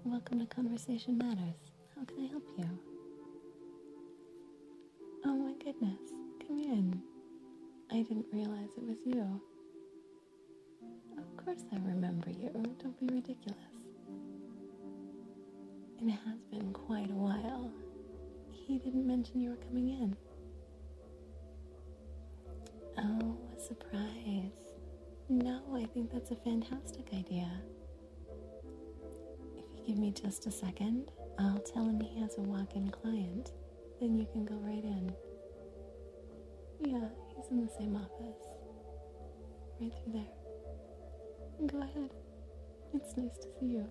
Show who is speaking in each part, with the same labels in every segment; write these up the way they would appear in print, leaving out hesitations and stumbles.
Speaker 1: Welcome to Conversation Matters. How can I help you? Oh my goodness, come in. I didn't realize it was you. Of course I remember you. Don't be ridiculous. It has been quite a while. He didn't mention you were coming in. Oh, a surprise. No, I think that's a fantastic idea. If you give me just a second, I'll tell him he has a walk-in client. Then you can go right in. Yeah, he's in the same office. Right through there. Go ahead. It's nice to see you.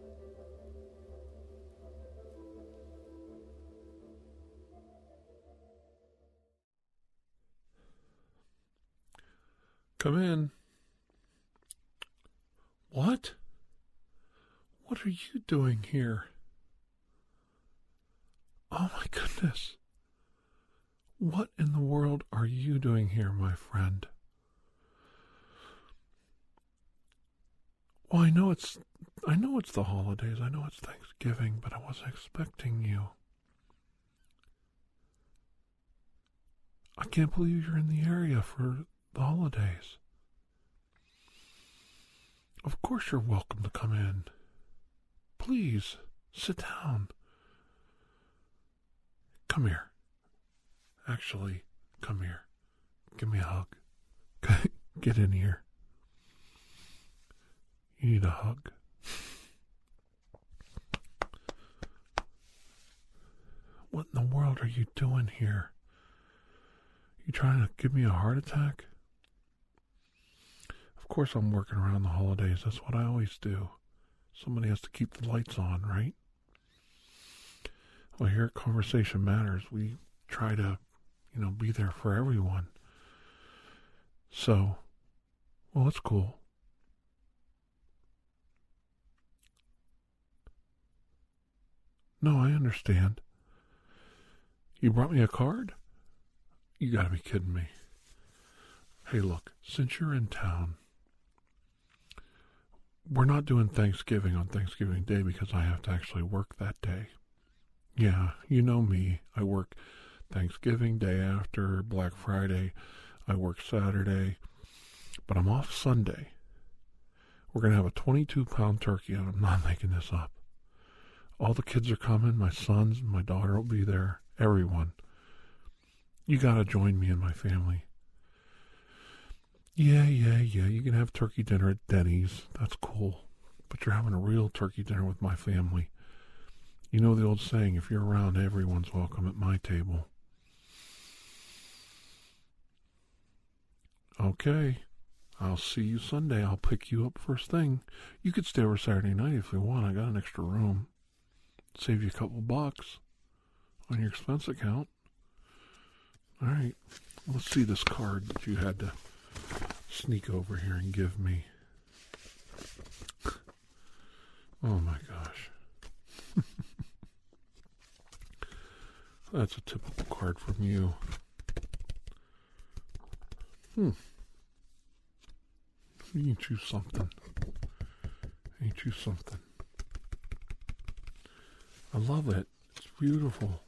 Speaker 2: Come in. What? What are you doing here? Oh my goodness. What in the world are you doing here, my friend? Well, I know it's the holidays. I know it's Thanksgiving, but I wasn't expecting you. I can't believe you're in the area for the holidays. Of course you're welcome to come in. Please, sit down. Come here. Actually, come here. Give me a hug. Get in here. You need a hug. What in the world are you doing here? You trying to give me a heart attack? Of course I'm working around the holidays. That's what I always do. Somebody has to keep the lights on, right? Well, here at Conversation Matters, we try to, be there for everyone. So, well, it's cool. No, I understand. You brought me a card? You gotta be kidding me. Hey, look, since you're in town, we're not doing Thanksgiving on Thanksgiving Day because I have to actually work that day. Yeah, you know me. I work Thanksgiving Day after, Black Friday. I work Saturday, but I'm off Sunday. We're going to have a 22-pound turkey, and I'm not making this up. All the kids are coming. My sons, my daughter will be there. Everyone. You got to join me and my family. Yeah. You can have turkey dinner at Denny's. That's cool. But you're having a real turkey dinner with my family. You know the old saying, if you're around, everyone's welcome at my table. Okay. I'll see you Sunday. I'll pick you up first thing. You could stay over Saturday night if you want. I got an extra room. Save you a couple bucks on your expense account. All right. Let's see this card that you had to sneak over here and give me. Oh my gosh. That's a typical card from you. You can choose something. Ain't you something? I love it. It's beautiful.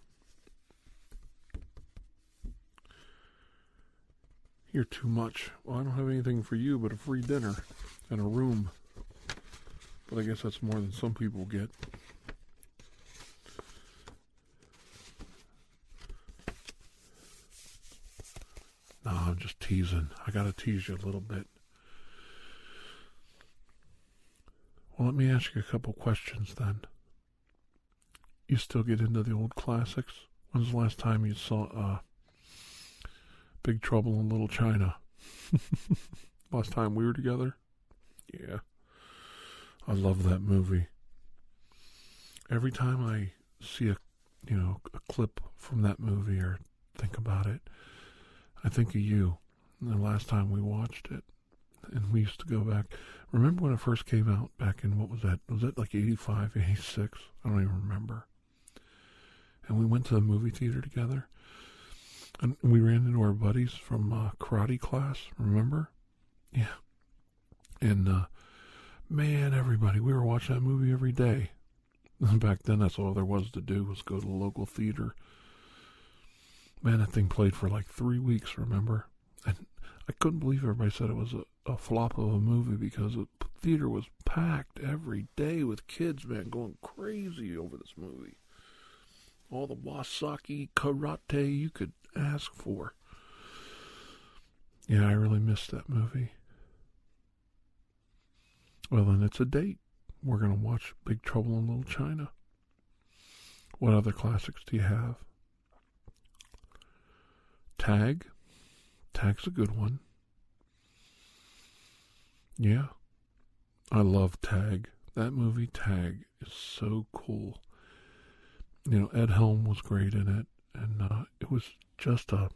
Speaker 2: You're too much. Well, I don't have anything for you but a free dinner and a room. But I guess that's more than some people get. No, I'm just teasing. I gotta tease you a little bit. Well, let me ask you a couple questions then. You still get into the old classics? When's the last time you saw Big Trouble in Little China? Last time we were together? Yeah. I love that movie. Every time I see a clip from that movie or think about it, I think of you. The last time we watched it. And we used to go back. Remember when it first came out back in, what was that? Was it like 85, 86? I don't even remember. And we went to the movie theater together. And we ran into our buddies from karate class, remember? Yeah. And, man, everybody, we were watching that movie every day. Back then, that's all there was to do was go to the local theater. Man, that thing played for like 3 weeks, remember? And I couldn't believe everybody said it was a flop of a movie because the theater was packed every day with kids, man, going crazy over this movie. All the wasaki karate you could ask for. Yeah, I really missed that movie. Well, then it's a date. We're going to watch Big Trouble in Little China. What other classics do you have? Tag. Tag's a good one. Yeah. I love Tag. That movie, Tag, is so cool. You know, Ed Helm was great in it, and it was just a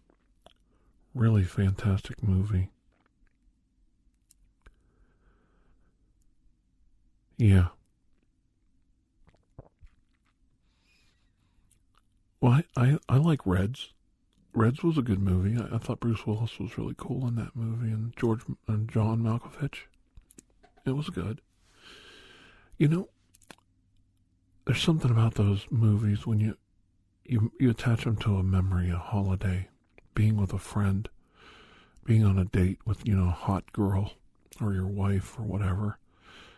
Speaker 2: really fantastic movie. Yeah. Well, I like Reds. Reds was a good movie. I thought Bruce Willis was really cool in that movie, and John Malkovich. It was good. You know, there's something about those movies when you attach them to a memory, a holiday, being with a friend, being on a date with, a hot girl or your wife or whatever.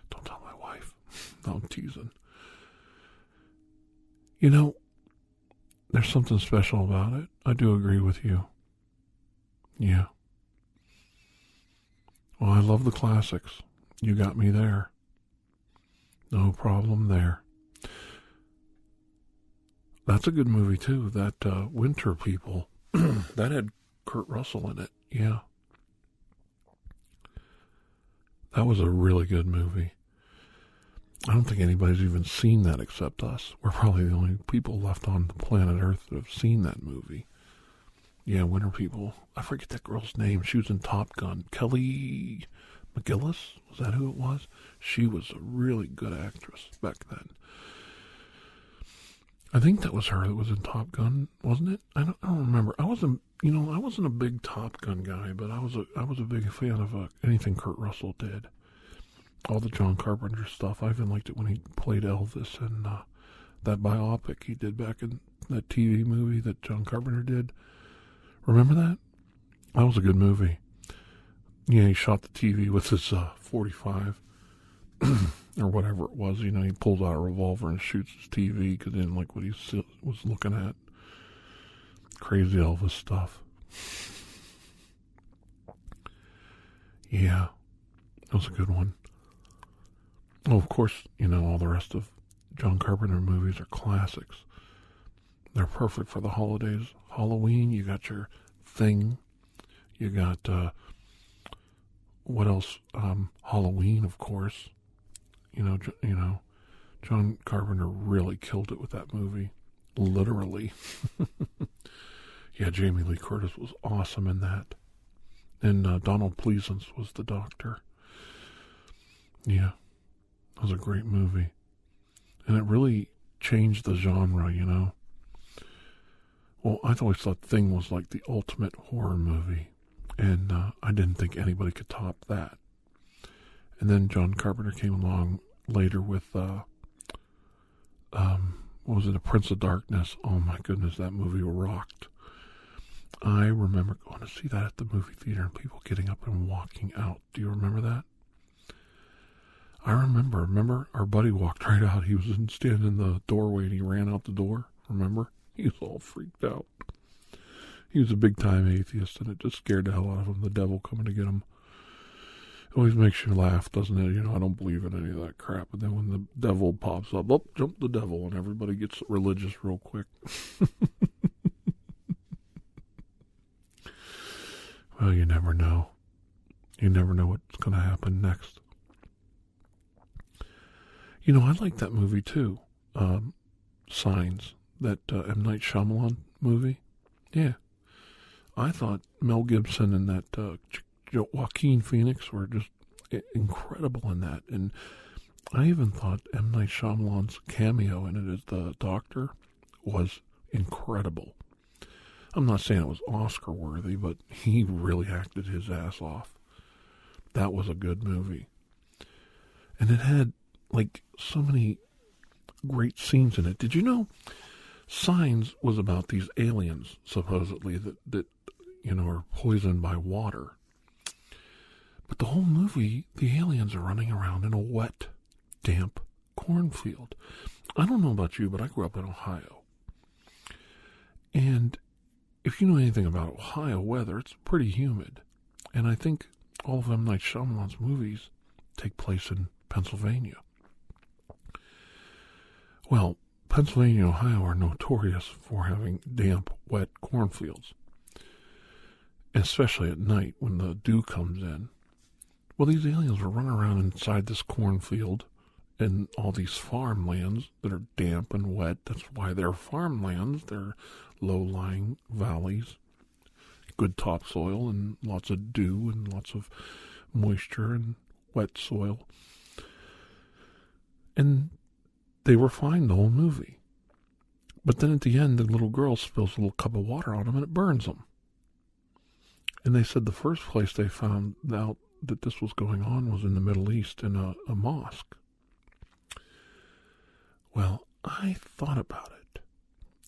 Speaker 2: Don't tell my wife. No, I'm teasing. There's something special about it. I do agree with you. Yeah. Well, I love the classics. You got me there. No problem there. That's a good movie, too. That Winter People. That had Kurt Russell in it. Yeah. That was a really good movie. I don't think anybody's even seen that except us. We're probably the only people left on the planet Earth that have seen that movie. Yeah, Winter People. I forget that girl's name. She was in Top Gun. Kelly McGillis? Was that who it was? She was a really good actress back then. I think that was her that was in Top Gun, wasn't it? I don't remember. I wasn't a big Top Gun guy, but I was a big fan of anything Kurt Russell did. All the John Carpenter stuff. I even liked it when he played Elvis in that biopic he did back in that TV movie that John Carpenter did. Remember that? That was a good movie. Yeah, he shot the TV with his 45 or whatever it was. He pulls out a revolver and shoots his TV because he didn't like what he was looking at. Crazy Elvis stuff. Yeah, that was a good one. Well, of course, all the rest of John Carpenter movies are classics. They're perfect for the holidays. Halloween, you got your Thing. You got, what else? Halloween, of course. John Carpenter really killed it with that movie. Literally. Yeah, Jamie Lee Curtis was awesome in that. And Donald Pleasance was the doctor. Yeah. It was a great movie. And it really changed the genre, Well, I always thought Thing was like the ultimate horror movie. And I didn't think anybody could top that. And then John Carpenter came along later with, what was it, A Prince of Darkness. Oh my goodness, that movie rocked. I remember going to see that at the movie theater and people getting up and walking out. Do you remember that? I remember our buddy walked right out. He was standing in the doorway and he ran out the door. Remember? He was all freaked out. He was a big time atheist and it just scared the hell out of him, the devil coming to get him. It always makes you laugh, doesn't it? I don't believe in any of that crap. But then when the devil pops up, jump the devil, and everybody gets religious real quick. Well, you never know. You never know what's going to happen next. I like that movie too. Signs, that M. Night Shyamalan movie. Yeah. I thought Mel Gibson and that Joaquin Phoenix were just incredible in that. And I even thought M. Night Shyamalan's cameo in it as the doctor was incredible. I'm not saying it was Oscar worthy, but he really acted his ass off. That was a good movie. And it had so many great scenes in it. Did you know Signs was about these aliens, supposedly, that are poisoned by water. But the whole movie, the aliens are running around in a wet, damp cornfield. I don't know about you, but I grew up in Ohio. And if you know anything about Ohio weather, it's pretty humid. And I think all of M. Night Shyamalan's movies take place in Pennsylvania. Well, Pennsylvania and Ohio are notorious for having damp, wet cornfields, especially at night when the dew comes in. Well, these aliens were running around inside this cornfield and all these farmlands that are damp and wet. That's why they're farmlands. They're low-lying valleys, good topsoil and lots of dew and lots of moisture and wet soil. And they were fine the whole movie. But then at the end, the little girl spills a little cup of water on them and it burns them. And they said the first place they found out that this was going on was in the Middle East in a mosque. Well, I thought about it.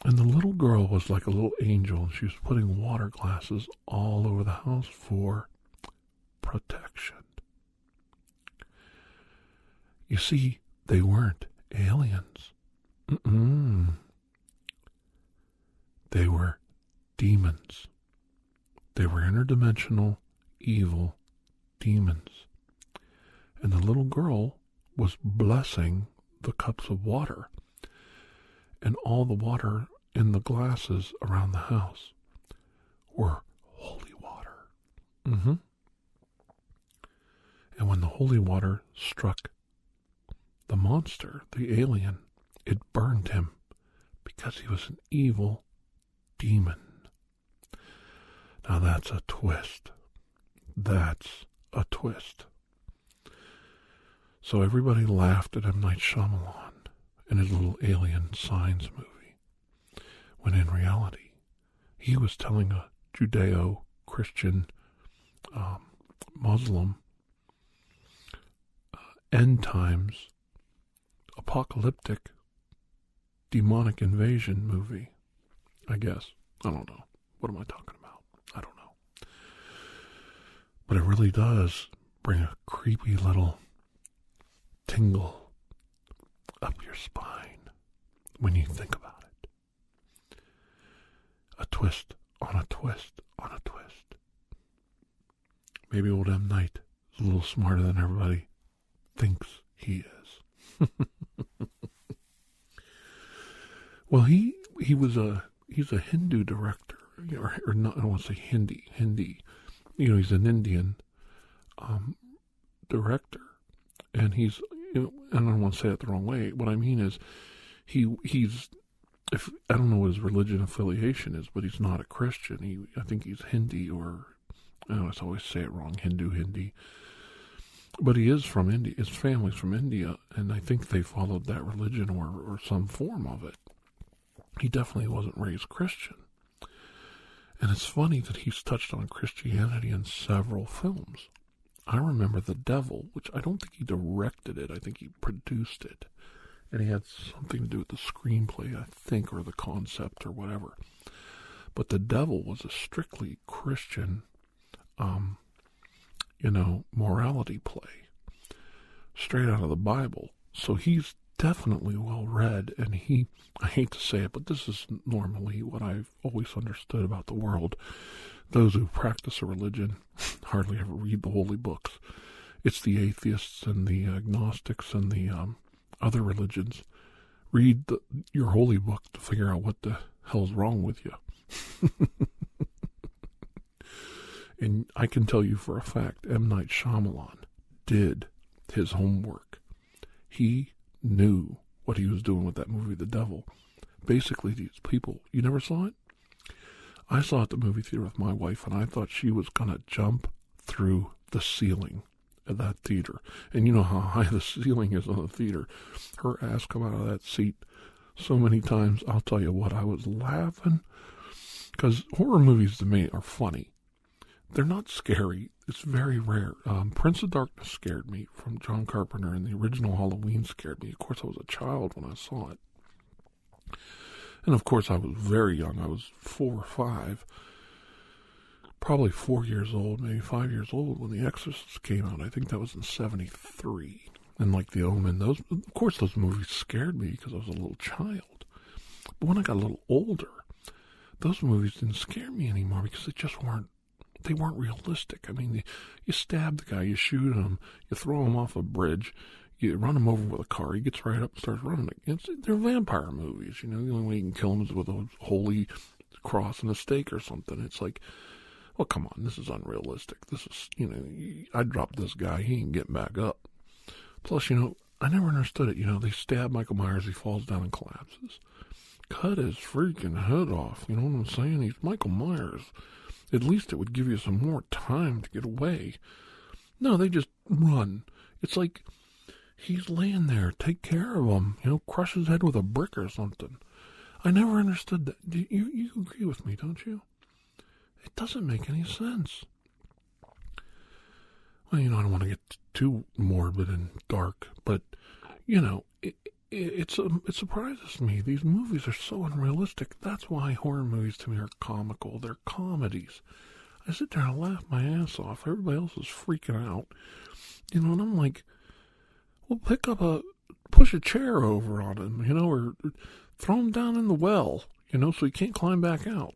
Speaker 2: And the little girl was like a little angel, and she was putting water glasses all over the house for protection. You see, they weren't aliens. They were demons. They were interdimensional, evil demons. And the little girl was blessing the cups of water and all the water in the glasses around the house were holy water. And when the holy water struck the monster, the alien, it burned him because he was an evil demon. Now that's a twist. That's a twist. So everybody laughed at M. Night Shyamalan and his little alien Signs movie, when in reality, he was telling a Judeo-Christian Muslim end times apocalyptic demonic invasion movie, I guess. I don't know. What am I talking about? I don't know. But it really does bring a creepy little tingle up your spine when you think about it. A twist on a twist on a twist. Maybe old M. Night is a little smarter than everybody thinks he is. Well, he's a Hindu director, or not, I don't want to say Hindi. He's an Indian director, and he's, I don't want to say it the wrong way. What I mean is, he's, if I don't know what his religion affiliation is, but he's not a Christian. I think he's Hindi, or I always say it wrong, Hindi. But he is from India. His family's from India, and I think they followed that religion or some form of it. He definitely wasn't raised Christian. And it's funny that he's touched on Christianity in several films. I remember The Devil, which I don't think he directed it. I think he produced it. And he had something to do with the screenplay, I think, or the concept or whatever. But The Devil was a strictly Christian, morality play. Straight out of the Bible. So he's definitely well read, and I hate to say it, but this is normally what I've always understood about the world. Those who practice a religion hardly ever read the holy books. It's the atheists and the agnostics and the other religions. Read your holy book to figure out what the hell's wrong with you. And I can tell you for a fact, M. Night Shyamalan did his homework. He knew what he was doing with that movie, The Devil. Basically, these people, you never saw it? I saw it at the movie theater with my wife, and I thought she was going to jump through the ceiling at that theater. And you know how high the ceiling is on the theater. Her ass come out of that seat so many times. I'll tell you what, I was laughing. Because horror movies to me are funny. they're not scary. It's very rare. Prince of Darkness scared me from John Carpenter, and the original Halloween scared me. Of course, I was a child when I saw it. And of course, I was very young. I was 4 or 5. Probably 4 years old, maybe 5 years old when The Exorcist came out. I think that was in 73. And like The Omen, those movies scared me because I was a little child. But when I got a little older, those movies didn't scare me anymore because they weren't realistic. I mean, you stab the guy, you shoot him, you throw him off a bridge, you run him over with a car, he gets right up and starts running. They're vampire movies, The only way you can kill him is with a holy cross and a stake or something. It's like, well, come on, this is unrealistic. This is, I dropped this guy, he ain't getting back up. Plus, I never understood it. They stab Michael Myers, he falls down and collapses. Cut his freaking head off, you know what I'm saying? He's Michael Myers. At least it would give you some more time to get away. No, they just run. It's like, he's laying there, take care of him, crush his head with a brick or something. I never understood that. You agree with me, don't you? It doesn't make any sense. Well, I don't want to get too morbid and dark, but, it surprises me. These movies are so unrealistic. That's why horror movies to me are comical. They're comedies. I sit there and laugh my ass off. Everybody else is freaking out. And I'm like, well, push a chair over on him, or throw him down in the well, so he can't climb back out.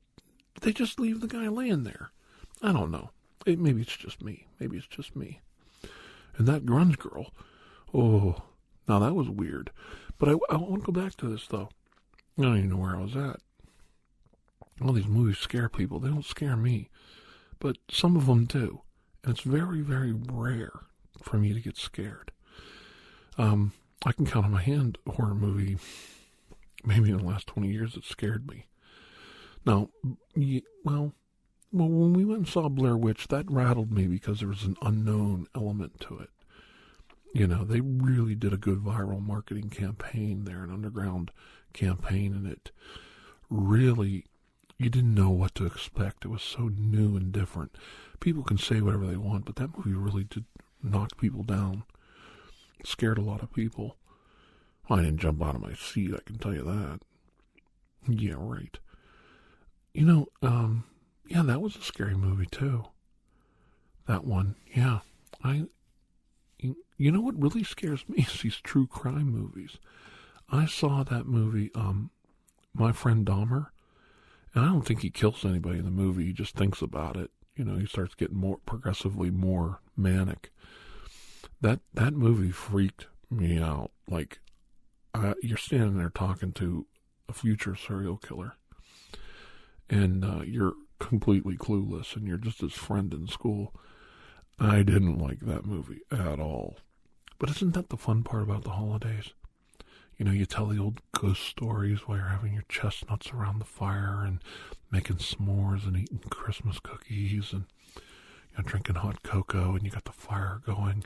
Speaker 2: They just leave the guy laying there. I don't know. Maybe it's just me. And that grunge girl, oh, now that was weird. But I want to go back to this, though. I don't even know where I was at. All these movies scare people. They don't scare me. But some of them do. And it's very, very rare for me to get scared. I can count on my hand a horror movie maybe in the last 20 years that scared me. Now, well, when we went and saw Blair Witch, that rattled me because there was an unknown element to it. They really did a good viral marketing campaign there, an underground campaign, and it really, you didn't know what to expect. It was so new and different. People can say whatever they want, but that movie really did knock people down. It scared a lot of people. I didn't jump out of my seat, I can tell you that. Yeah, right. Yeah, that was a scary movie, too. That one, yeah. You know what really scares me is these true crime movies. I saw that movie, My Friend Dahmer, and I don't think he kills anybody in the movie. He just thinks about it. He starts getting progressively more manic. That movie freaked me out. Like, you're standing there talking to a future serial killer, and you're completely clueless, and you're just his friend in school. I didn't like that movie at all. But isn't that the fun part about the holidays? You tell the old ghost stories while you're having your chestnuts around the fire and making s'mores and eating Christmas cookies and drinking hot cocoa, and you got the fire going,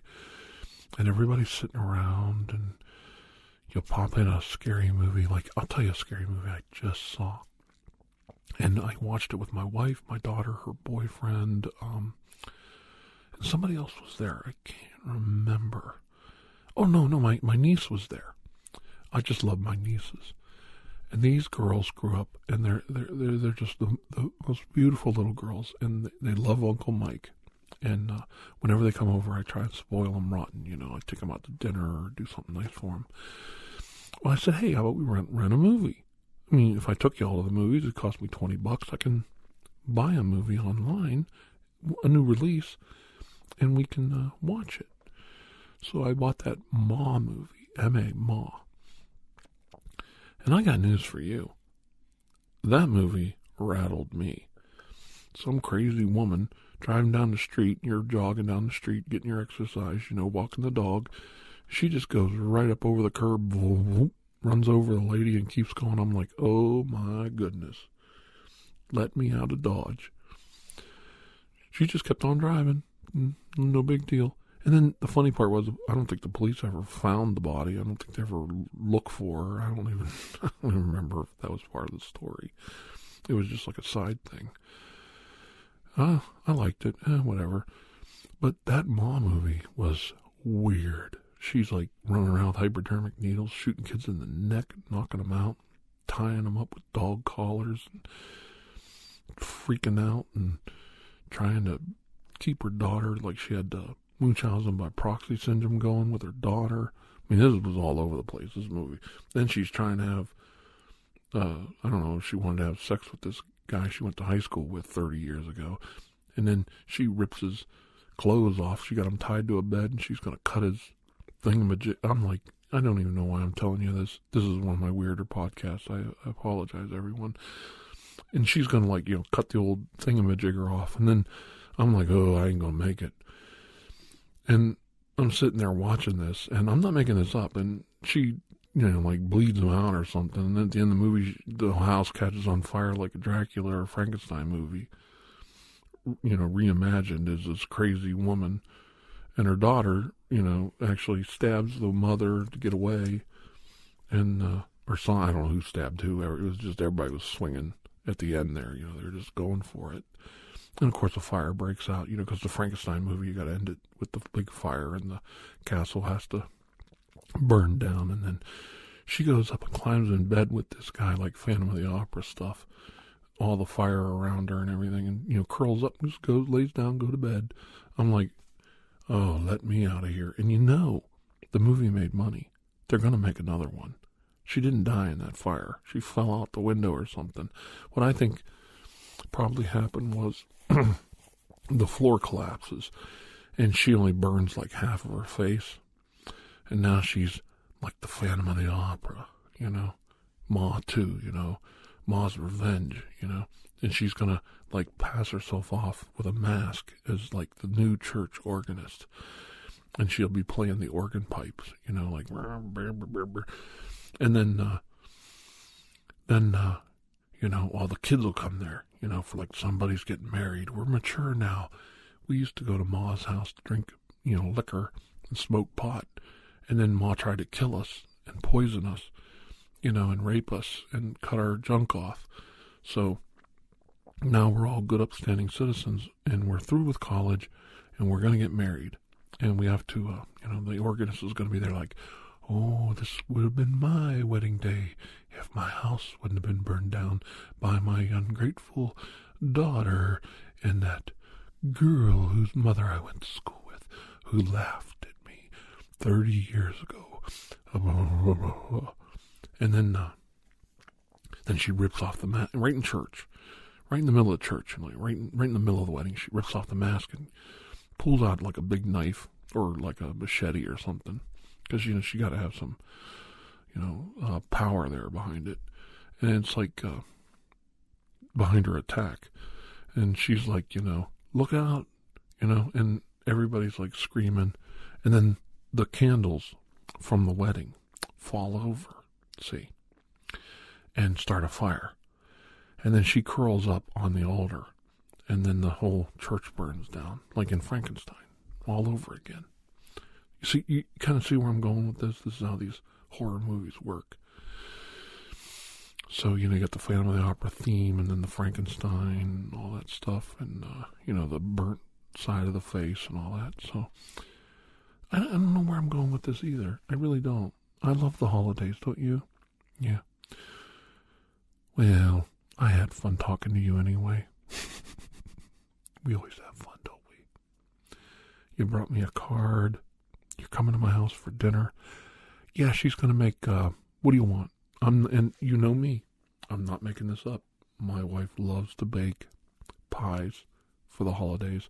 Speaker 2: and everybody's sitting around, and you'll pop in a scary movie. Like, I'll tell you a scary movie I just saw. And I watched it with my wife, my daughter, her boyfriend, and somebody else was there. I can't remember. Oh, no, my niece was there. I just love my nieces. And these girls grew up, and they're just the most beautiful little girls, and they love Uncle Mike. And whenever they come over, I try and spoil them rotten. I take them out to dinner or do something nice for them. Well, I said, hey, how about we rent a movie? I mean, if I took you all to the movies, it cost me $20. I can buy a movie online, a new release, and we can watch it. So I bought that Ma movie, M-A, Ma. And I got news for you. That movie rattled me. Some crazy woman driving down the street, you're jogging down the street, getting your exercise, walking the dog. She just goes right up over the curb, whoop, runs over the lady and keeps going. I'm like, oh my goodness. Let me out of Dodge. She just kept on driving. No big deal. And then the funny part was, I don't think the police ever found the body. I don't think they ever looked for her. I don't even remember if that was part of the story. It was just like a side thing. I liked it. Whatever. But that Ma movie was weird. She's like running around with hypodermic needles, shooting kids in the neck, knocking them out, tying them up with dog collars, and freaking out and trying to keep her daughter, like she had Munchausen by proxy syndrome going with her daughter. I mean, this was all over the place, this movie. Then she's trying to have, I don't know, she wanted to have sex with this guy she went to high school with 30 years ago. And then she rips his clothes off. She got him tied to a bed, and she's going to cut his thingamajig. I'm like, I don't even know why I'm telling you this. This is one of my weirder podcasts. I apologize, everyone. And she's going to, like, you know, cut the old thingamajigger off. And then I'm like, oh, I ain't going to make it. And I'm sitting there watching this, and I'm not making this up. And she, you know, like, bleeds him out or something. And then at the end of the movie, the house catches on fire like a Dracula or Frankenstein movie. You know, reimagined as this crazy woman. And her daughter, you know, actually stabs the mother to get away. And, or son, I don't know who stabbed who. It was just everybody was swinging at the end there. You know, they're just going for it. And, of course, the fire breaks out, you know, because the Frankenstein movie, you got to end it with the big fire, and the castle has to burn down. And then she goes up and climbs in bed with this guy, like Phantom of the Opera stuff. All the fire around her and everything, and, you know, curls up and just goes, lays down, go to bed. I'm like, oh, let me out of here. And you know, the movie made money. They're going to make another one. She didn't die in that fire. She fell out the window or something. What I think probably happened was the floor collapses, and she only burns like half of her face. And now she's like the Phantom of the Opera, you know, Ma too, you know. Ma's revenge, you know, and she's gonna like pass herself off with a mask as like the new church organist, and she'll be playing the organ pipes, you know, like, and then you know, all the kids will come there, you know, for like somebody's getting married. We're mature now. We used to go to Ma's house to drink, you know, liquor and smoke pot, and then Ma tried to kill us and poison us, you know, and rape us and cut our junk off. So now we're all good upstanding citizens, and we're through with college, and we're going to get married. And we have to, you know, the organist is going to be there like, oh, this would have been my wedding day if my house wouldn't have been burned down by my ungrateful daughter and that girl whose mother I went to school with, who laughed at me 30 years ago. And then she rips off the mask, right in church, right in the middle of the church, and like right in the middle of the wedding. She rips off the mask and pulls out like a big knife or like a machete or something, because, you know, she got to have some, you know, power there behind it. And it's like behind her attack, and she's like, you know, look out, you know, and everybody's like screaming, and then the candles from the wedding fall over. See, and start a fire, and then she curls up on the altar, and then the whole church burns down, like in Frankenstein, all over again. You see, you kind of see where I'm going with this. This is how these horror movies work. So, you know, you got the Phantom of the Opera theme, and then the Frankenstein, and all that stuff, and you know, the burnt side of the face and all that. So I don't know where I'm going with this either. I really don't. I love the holidays, don't you? Yeah. Well, I had fun talking to you anyway. We always have fun, don't we? You brought me a card. You're coming to my house for dinner. Yeah, she's going to make, what do you want? And you know me. I'm not making this up. My wife loves to bake pies for the holidays.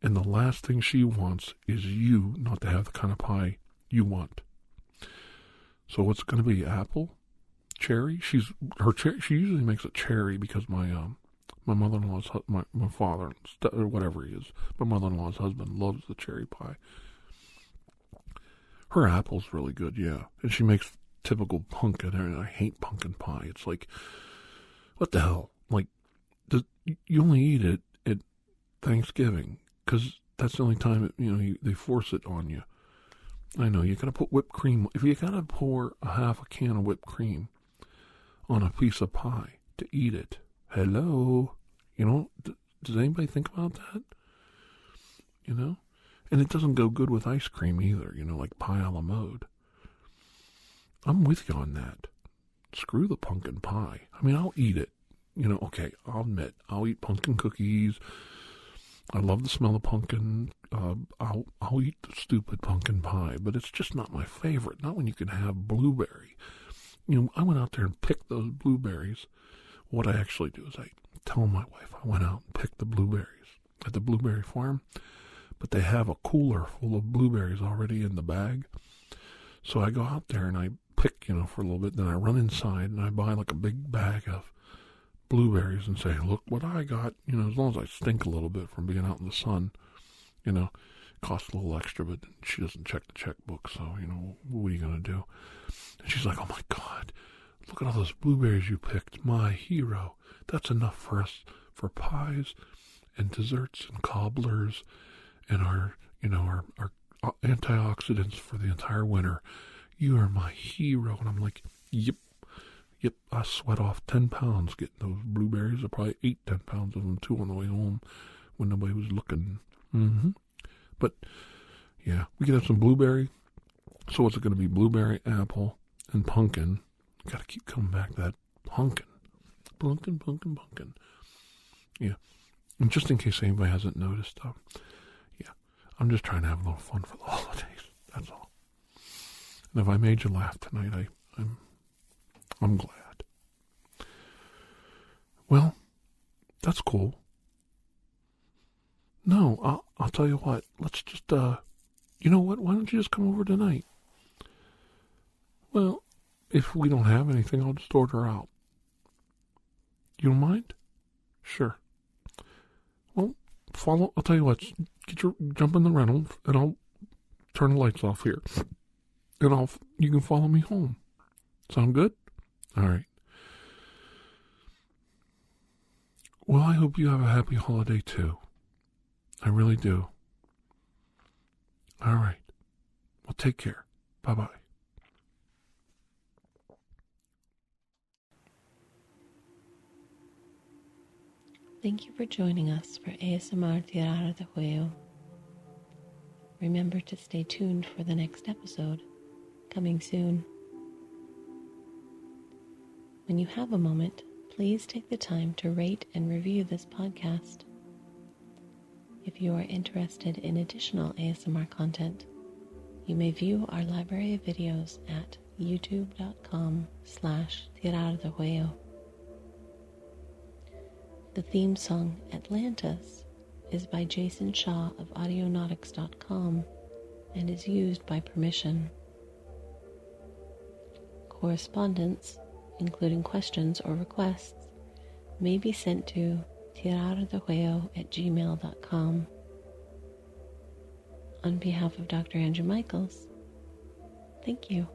Speaker 2: And the last thing she wants is you not to have the kind of pie you want. So what's going to be? Apple? Cherry? She usually makes a cherry because my mother-in-law's, my father, or whatever he is, my mother-in-law's husband loves the cherry pie. Her apple's really good, yeah. And she makes typical pumpkin, and I hate pumpkin pie. It's like, what the hell? Like, you only eat it at Thanksgiving, because that's the only time, they force it on you. I know, you gotta put whipped cream. If you gotta pour a half a can of whipped cream on a piece of pie to eat it, hello? Does anybody think about that? You know? And it doesn't go good with ice cream either, like pie a la mode. I'm with you on that. Screw the pumpkin pie. I mean, I'll eat it. Okay, I'll admit, I'll eat pumpkin cookies. I love the smell of pumpkin. I'll eat the stupid pumpkin pie, but it's just not my favorite. Not when you can have blueberry. I went out there and picked those blueberries. What I actually do is I tell my wife I went out and picked the blueberries at the blueberry farm, but they have a cooler full of blueberries already in the bag. So I go out there and I pick, for a little bit. Then I run inside and I buy like a big bag of blueberries and say, look what I got. As long as I stink a little bit from being out in the sun, costs a little extra, but she doesn't check the checkbook. So, what are you going to do? And she's like, oh my God, look at all those blueberries you picked. My hero. That's enough for us for pies and desserts and cobblers and our antioxidants for the entire winter. You are my hero. And I'm like, yep. I sweat off 10 pounds getting those blueberries. I probably ate 10 pounds of them too on the way home when nobody was looking. But yeah, we can have some blueberry. So what's it going to be? Blueberry, apple, and pumpkin. Got to keep coming back to that pumpkin. Pumpkin. Yeah. And just in case anybody hasn't noticed, I'm just trying to have a little fun for the holidays. That's all. And if I made you laugh tonight, I'm glad. Well, that's cool. No, I'll tell you what. Let's just, you know what? Why don't you just come over tonight? Well, if we don't have anything, I'll just order out. You don't mind? Sure. Well, I'll tell you what. Jump in the rental, and I'll turn the lights off here. And you can follow me home. Sound good? All right. Well, I hope you have a happy holiday too. I really do. All right. Well, take care. Bye-bye.
Speaker 1: Thank you for joining us for ASMR TirarADeguello. Remember to stay tuned for the next episode, coming soon. When you have a moment, please take the time to rate and review this podcast. If you are interested in additional ASMR content, you may view our library of videos at youtube.com/TirarADeguello. The theme song, Atlantis, is by Jason Shaw of Audionautics.com and is used by permission. Correspondence, including questions or requests, may be sent to TirarADeguello@gmail.com. On behalf of Dr. Andrew Michaels, thank you.